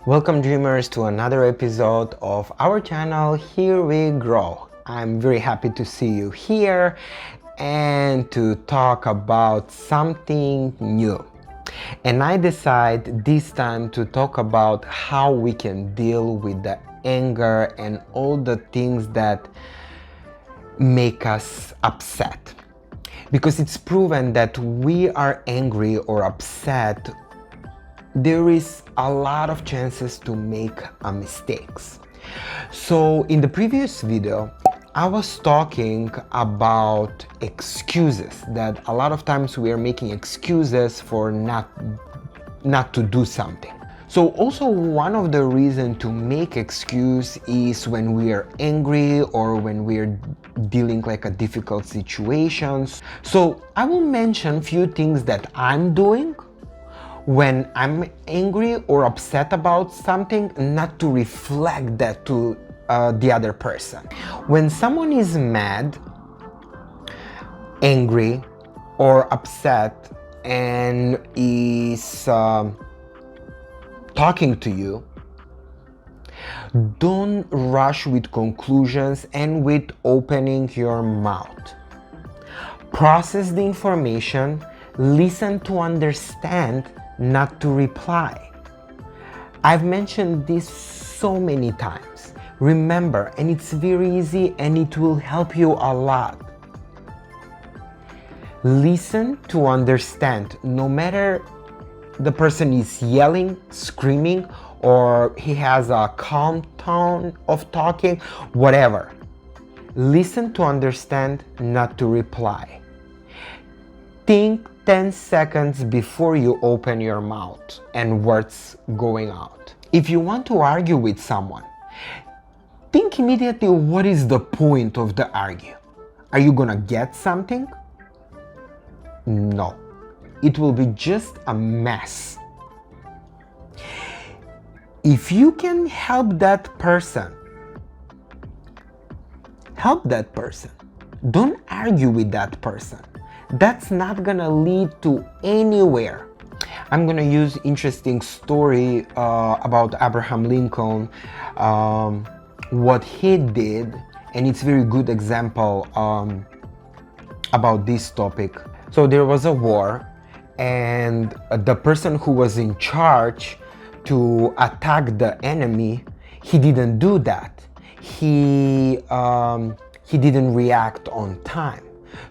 Welcome dreamers to another episode of our channel Here We Grow. I'm very happy to see you here and to talk about something new. And I decide this time to talk about how we can deal with the anger and all the things that make us upset. Because it's proven that we are angry or upset, there is a lot of chances to make mistakes. So in the previous video, I was talking about excuses, that a lot of times we are making excuses for not to do something. So also one of the reasons to make excuse is when we are angry or when we are dealing like a difficult situations. So I will mention few things that I'm doing when I'm angry or upset about something, not to reflect that to the other person. When someone is mad, angry, or upset and is talking to you, don't rush with conclusions and with opening your mouth. Process the information, listen to understand, not to reply. I've mentioned this so many times. Remember, and it's very easy and it will help you a lot. Listen to understand. No matter the person is yelling, screaming, or he has a calm tone of talking, whatever. Listen to understand, not to reply. Think 10 seconds before you open your mouth and words going out. If you want to argue with someone, think immediately what is the point of the argue. Are you gonna get something? No. It will be just a mess. If you can help that person, help that person. Don't argue with that person. That's not gonna lead to anywhere. I'm gonna use interesting story about Abraham Lincoln, what he did, and it's very good example about this topic. So there was a war, and the person who was in charge to attack the enemy, he didn't do that. He didn't react on time.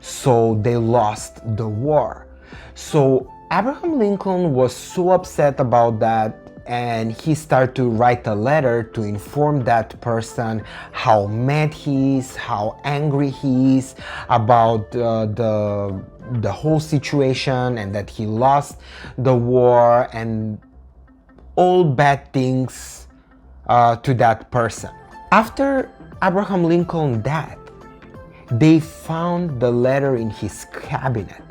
So they lost the war. So Abraham Lincoln was so upset about that, and he started to write a letter to inform that person how mad he is, how angry he is about the whole situation, and that he lost the war and all bad things to that person. After Abraham Lincoln died, they found the letter in his cabinet.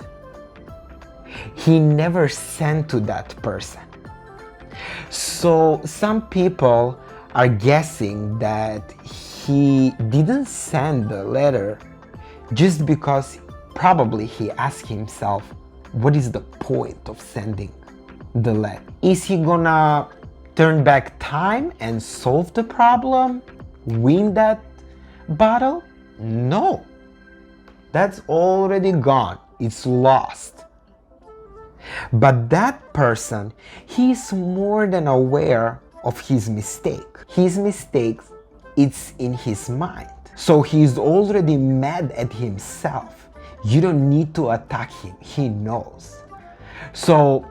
He never sent to that person. So some people are guessing that he didn't send the letter just because probably he asked himself, what is the point of sending the letter? Is he gonna turn back time and solve the problem? Win that battle? No, that's already gone. It's lost. But that person, he's more than aware of his mistake. His mistake, it's in his mind. So he's already mad at himself. You don't need to attack him. He knows. So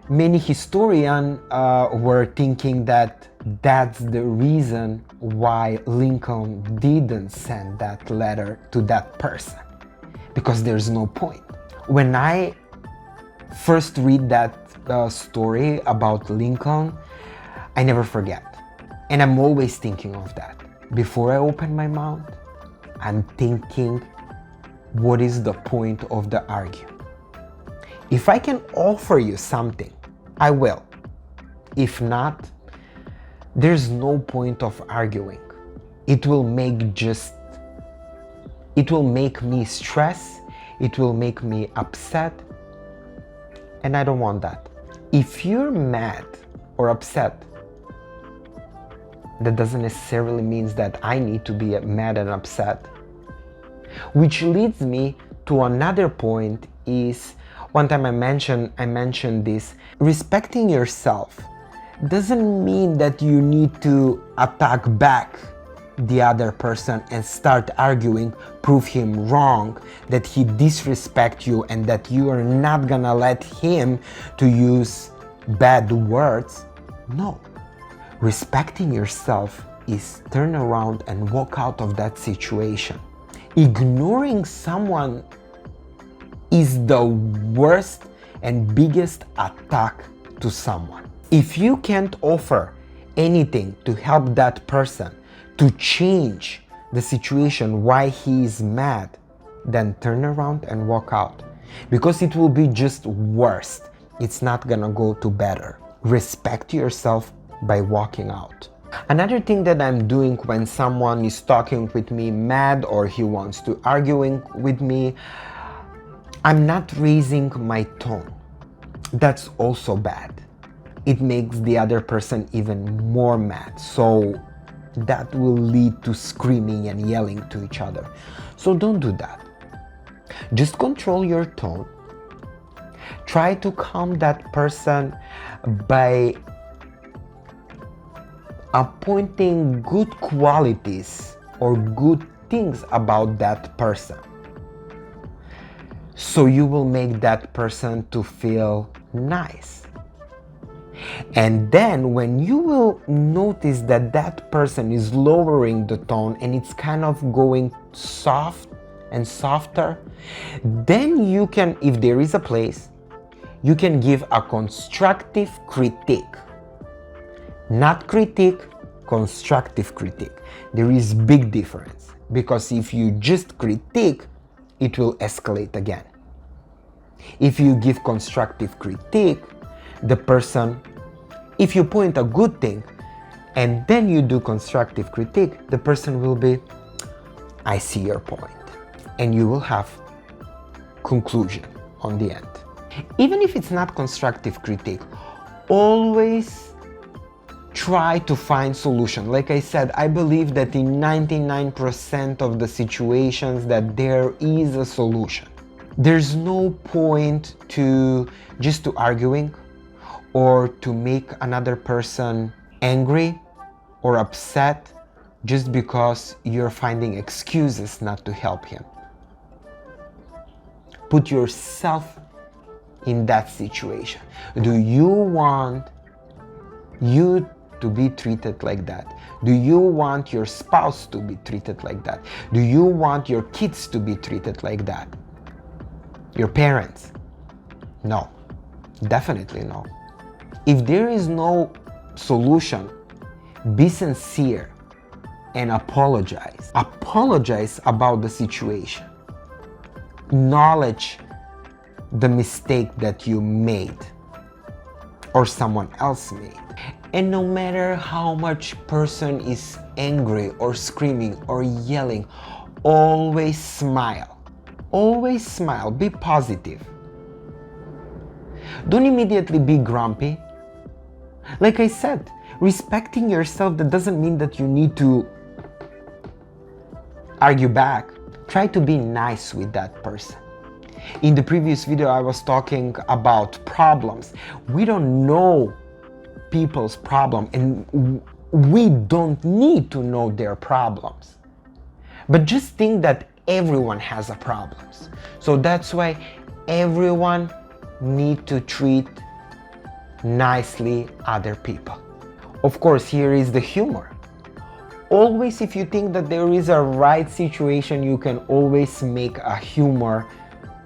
many historians were thinking that that's the reason why Lincoln didn't send that letter to that person, because there's no point. When I first read that story about Lincoln, I never forget. And I'm always thinking of that. Before I open my mouth, I'm thinking, what is the point of the argument? If I can offer you something, I will. If not, there's no point of arguing. It will make me stress, it will make me upset, and I don't want that. If you're mad or upset, That doesn't necessarily mean that I need to be mad and upset. Which leads me to another point is, one time I mentioned this, respecting yourself doesn't mean that you need to attack back the other person and start arguing, prove him wrong, that he disrespect you and that you are not gonna let him to use bad words. No. Respecting yourself is turn around and walk out of that situation. Ignoring someone is the worst and biggest attack to someone. If you can't offer anything to help that person to change the situation why he is mad, then turn around and walk out, because it will be just worse. It's not gonna go to better. Respect yourself by walking out. Another thing that I'm doing when someone is talking with me mad or he wants to arguing with me, I'm not raising my tone. That's also bad. It makes the other person even more mad. So that will lead to screaming and yelling to each other. So don't do that. Just control your tone. Try to calm that person by appointing good qualities or good things about that person. So you will make that person to feel nice. And then when you will notice that that person is lowering the tone and it's kind of going soft and softer, then you can, if there is a place, you can give a constructive critique. Not critique, constructive critique. There is big difference, because if you just critique, it will escalate again. If you give constructive critique, the person, if you point a good thing and then you do constructive critique, the person will be, I see your point, and you will have conclusion on the end. Even if it's not constructive critique, always try to find solution. Like I said, I believe that in 99% of the situations that there is a solution. There's no point to just to arguing or to make another person angry or upset just because you're finding excuses not to help him. Put yourself in that situation. Do you want you to be treated like that? Do you want your spouse to be treated like that? Do you want your kids to be treated like that? Your parents? No, definitely no. If there is no solution, be sincere and apologize. Apologize about the situation. Acknowledge the mistake that you made or someone else made. And no matter how much person is angry or screaming or yelling, always smile. Always smile, be positive. Don't immediately be grumpy. Like I said, respecting yourself, that doesn't mean that you need to argue back. Try to be nice with that person. In the previous video, I was talking about problems. We don't know people's problem and we don't need to know their problems. But just think that everyone has a problems. So that's why everyone need to treat nicely other people. Of course, here is the humor. Always, if you think that there is a right situation, you can always make a humor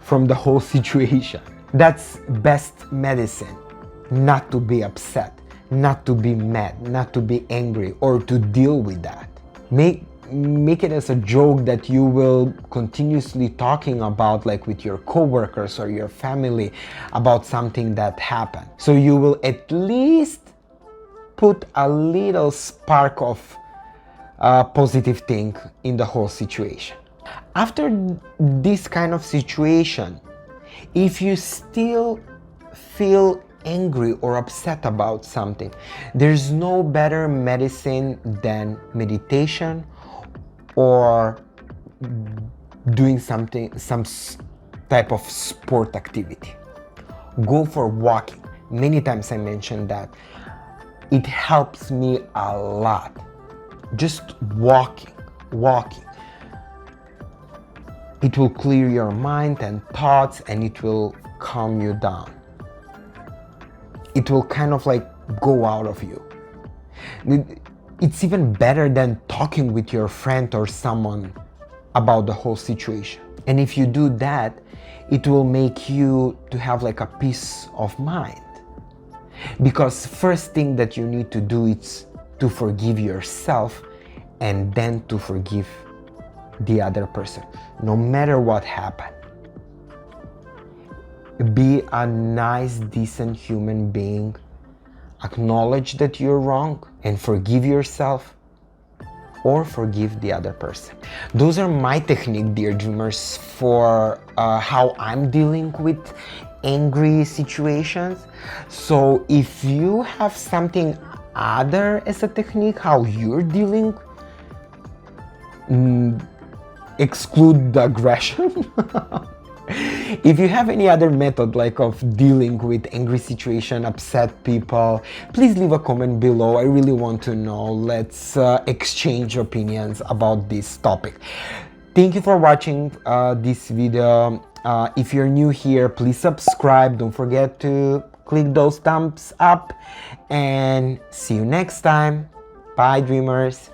from the whole situation. That's best medicine. Not to be upset, not to be mad, not to be angry, or to deal with that. Make it as a joke that you will continuously talking about, like with your coworkers or your family, about something that happened. So you will at least put a little spark of positive thing in the whole situation. After this kind of situation, if you still feel angry or upset about something, there's no better medicine than meditation or doing something, type of sport activity. Go for walking. Many times I mentioned that. It helps me a lot. Just walking. It will clear your mind and thoughts, and it will calm you down. It will kind of like go out of you. It's even better than talking with your friend or someone about the whole situation. And if you do that, it will make you to have like a peace of mind. Because first thing that you need to do is to forgive yourself and then to forgive the other person, no matter what happened. Be a nice, decent human being. Acknowledge that you're wrong and forgive yourself or forgive the other person. Those are my technique, dear dreamers, for how I'm dealing with angry situations. So if you have something other as a technique, how you're dealing, exclude the aggression. If you have any other method like of dealing with angry situation, upset people, please leave a comment below. I really want to know. Let's exchange opinions about this topic. Thank you for watching this video. If you're new here, please subscribe. Don't forget to click those thumbs up, and see you next time. Bye, dreamers.